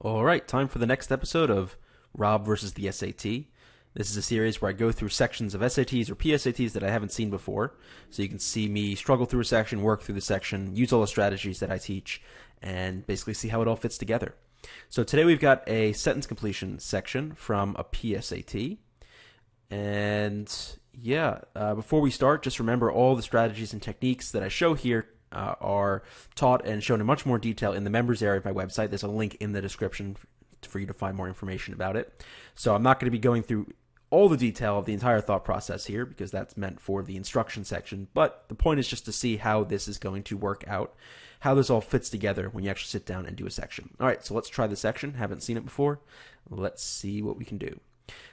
All right, time for the next episode of Rob versus the SAT. This is a series where I go through sections of SATs or PSATs that I haven't seen before. So you can see me struggle through a section, work through the section, use all the strategies that I teach, and basically see how it all fits together. So today we've got a sentence completion section from a PSAT. And before we start, just remember all the strategies and techniques that I show here are taught and shown in much more detail in the members area of my website. There's a link in the description for you to find more information about it. So I'm not going to be going through all the detail of the entire thought process here because that's meant for the instruction section. But the point is just to see how this is going to work out, how this all fits together when you actually sit down and do a section. All right, so let's try the section. Haven't seen it before. Let's see what we can do.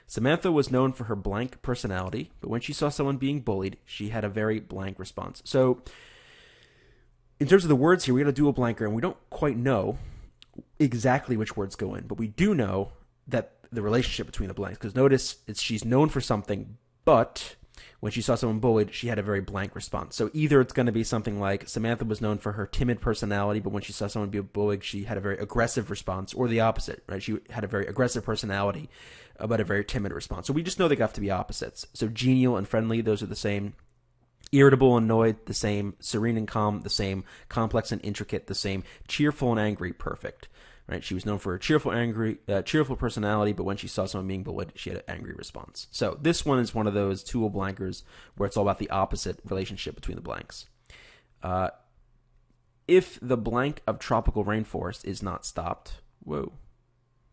Samantha was known for her blank personality, but when she saw someone being bullied, she had a very blank response. So in terms of the words here, we got a dual blanker, and we don't quite know exactly which words go in, but we do know that the relationship between the blanks, because notice she's known for something, but when she saw someone bullied, she had a very blank response. So either it's going to be something like Samantha was known for her timid personality, but when she saw someone be bullied, she had a very aggressive response, or the opposite, right? She had a very aggressive personality, but a very timid response. So we just know they have to be opposites. So genial and friendly, those are the same. Irritable and annoyed, the same. Serene and calm, the same. Complex and intricate, the same. Cheerful and angry, perfect. Right? She was known for her cheerful personality, but when she saw someone being bullied, she had an angry response. So this one is one of those dual blankers where it's all about the opposite relationship between the blanks. If the blank of tropical rainforest is not stopped, whoa,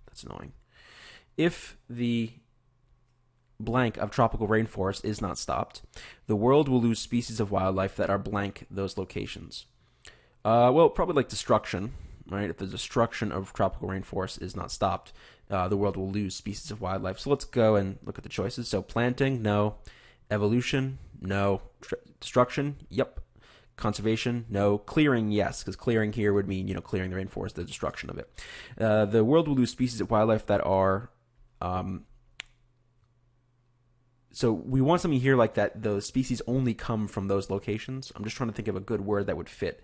that's annoying. If the blank of tropical rainforest is not stopped, the world will lose species of wildlife that are blank those locations. Probably like destruction. Right? If the destruction of tropical rainforest is not stopped, the world will lose species of wildlife. So let's go and look at the choices. So planting, no. Evolution, no. Destruction, yep. Conservation, no. Clearing, yes, because clearing here would mean, clearing the rainforest, the destruction of it. The world will lose species of wildlife that are... So we want something here like that. The species only come from those locations. I'm just trying to think of a good word that would fit.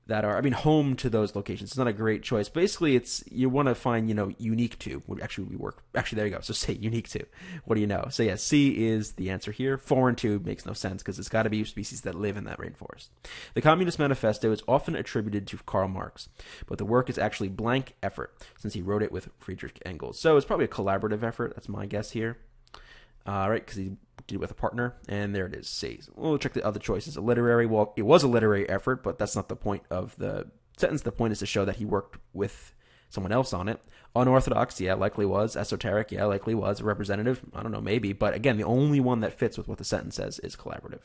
That are, home to those locations. It's not a great choice. Basically, it's you want to find, unique to would actually work. Actually, there you go. So say unique to. What do you know? So yeah, C is the answer here. Foreign to makes no sense because it's got to be species that live in that rainforest. The Communist Manifesto is often attributed to Karl Marx, but the work is actually blank effort since he wrote it with Friedrich Engels. So it's probably a collaborative effort. That's my guess here. Right, because he did it with a partner, and there it is, C. We'll check the other choices. A literary, well, it was a literary effort, but that's not the point of the sentence. The point is to show that he worked with someone else on it. Unorthodox, yeah, likely was. Esoteric, yeah, likely was. Representative, I don't know, maybe. But again, the only one that fits with what the sentence says is collaborative.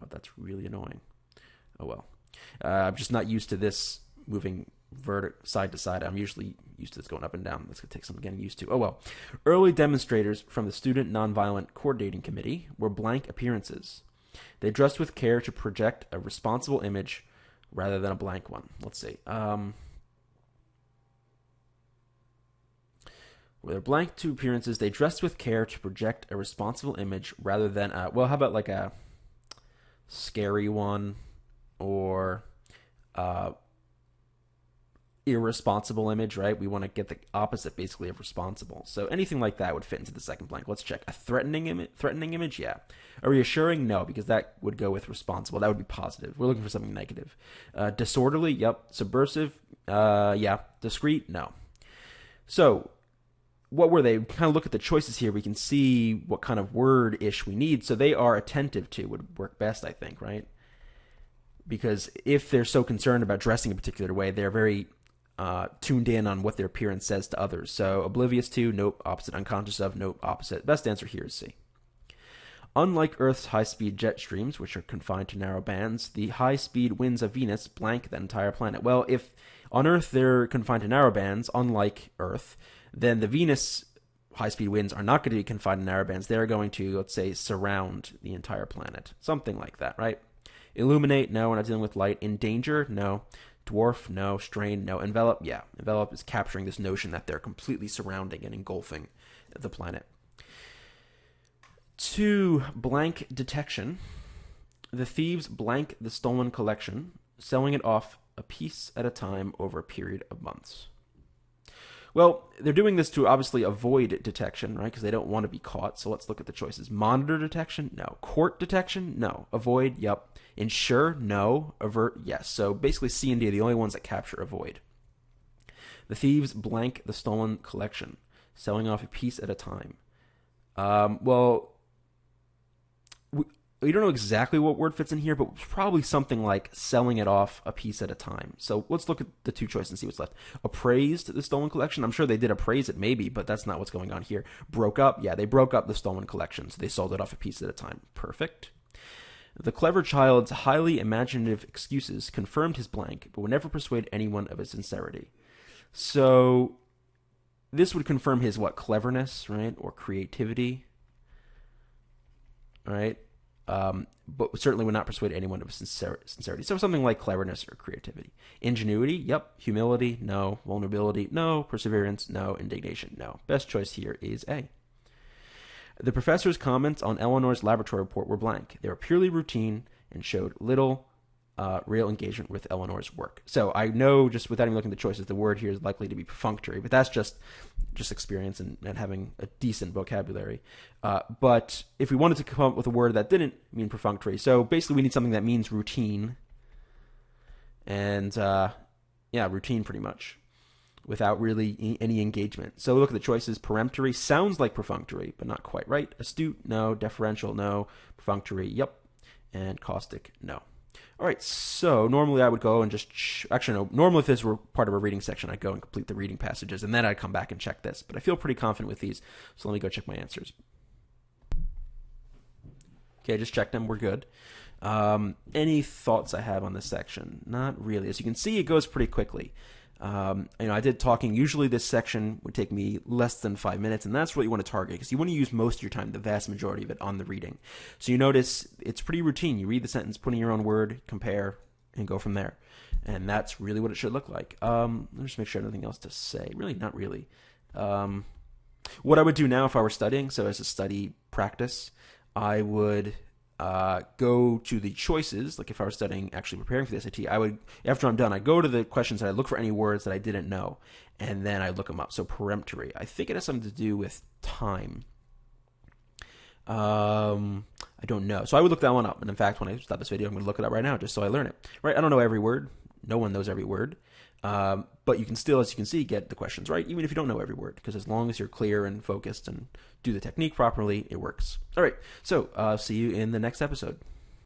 Well, that's really annoying. Oh, well. I'm just not used to this moving side to side. I'm usually used to this going up and down. That's going to take some getting used to. Oh well. Early demonstrators from the Student Nonviolent Coordinating Committee were blank appearances. They dressed with care to project a responsible image rather than a blank one. Let's see. With their blank two appearances, they dressed with care to project a responsible image rather than how about like a scary one or irresponsible image, right? We want to get the opposite basically of responsible. So anything like that would fit into the second blank. Let's check. A threatening image, yeah. A reassuring, no, because that would go with responsible. That would be positive. We're looking for something negative. Disorderly, yep. Subversive, yeah. Discreet, no. So what were they? We kind of look at the choices here. We can see what kind of word-ish we need. So they are attentive to would work best, I think, right? Because if they're so concerned about dressing a particular way, they're very tuned in on what their appearance says to others. So oblivious to, nope. Opposite. Unconscious of, nope. Opposite. Best answer here is C. Unlike Earth's high-speed jet streams, which are confined to narrow bands, the high-speed winds of Venus blank that entire planet. Well, if on Earth they're confined to narrow bands, unlike Earth, then the Venus high-speed winds are not going to be confined to narrow bands. They're going to, let's say, surround the entire planet. Something like that, right? Illuminate, no. We're not dealing with light. Endanger, no. Dwarf, no. Strain, no. Envelop, yeah. Envelop is capturing this notion that they're completely surrounding and engulfing the planet. To blank detection, the thieves blank the stolen collection, selling it off a piece at a time over a period of months. Well, they're doing this to obviously avoid detection, right? Because they don't want to be caught. So let's look at the choices. Monitor detection? No. Court detection? No. Avoid? Yep. Ensure? No. Avert? Yes. So basically C and D are the only ones that capture avoid. The thieves blank the stolen collection, selling off a piece at a time. We don't know exactly what word fits in here, but probably something like selling it off a piece at a time. So let's look at the two choices and see what's left. Appraised the stolen collection. I'm sure they did appraise it maybe, but that's not what's going on here. Broke up. Yeah, they broke up the stolen collection, so they sold it off a piece at a time. Perfect. The clever child's highly imaginative excuses confirmed his blank, but would never persuade anyone of his sincerity. So this would confirm his cleverness, right? Or creativity, right? But certainly would not persuade anyone of sincerity. So something like cleverness or creativity. Ingenuity, yep. Humility, no. Vulnerability, no. Perseverance, no. Indignation, no. Best choice here is A. The professor's comments on Eleanor's laboratory report were blank. They were purely routine and showed little real engagement with Eleanor's work. So I know, just without even looking at the choices, the word here is likely to be perfunctory, but that's just experience and having a decent vocabulary. But if we wanted to come up with a word that didn't mean perfunctory, so basically we need something that means routine, and routine pretty much, without really any engagement. So look at the choices. Peremptory sounds like perfunctory, but not quite right. Astute, no. Deferential, no. Perfunctory, yep. And caustic, no. All right, so normally I would go and normally if this were part of a reading section, I'd go and complete the reading passages, and then I'd come back and check this. But I feel pretty confident with these, so let me go check my answers. Okay, I just checked them. We're good. Any thoughts I have on this section? Not really. As you can see, it goes pretty quickly. I did talking. Usually this section would take me less than 5 minutes, and that's what you want to target, because you want to use most of your time, the vast majority of it, on the reading. So you notice it's pretty routine. You read the sentence, put in your own word, compare, and go from there. And that's really what it should look like. Let me just make sure I have nothing else to say. Really, not really. What I would do now if I were studying, so as a study practice, I would go to the choices. Like if I were studying, actually preparing for the SAT, I would, after I'm done, I go to the questions and I look for any words that I didn't know, and then I look them up. So peremptory, I think it has something to do with time. I don't know. So I would look that one up. And in fact, when I stop this video, I'm going to look it up right now just so I learn it. Right? I don't know every word. No one knows every word. But you can still, as you can see, get the questions right, even if you don't know every word, because as long as you're clear and focused and do the technique properly, it works. All right, so see you in the next episode.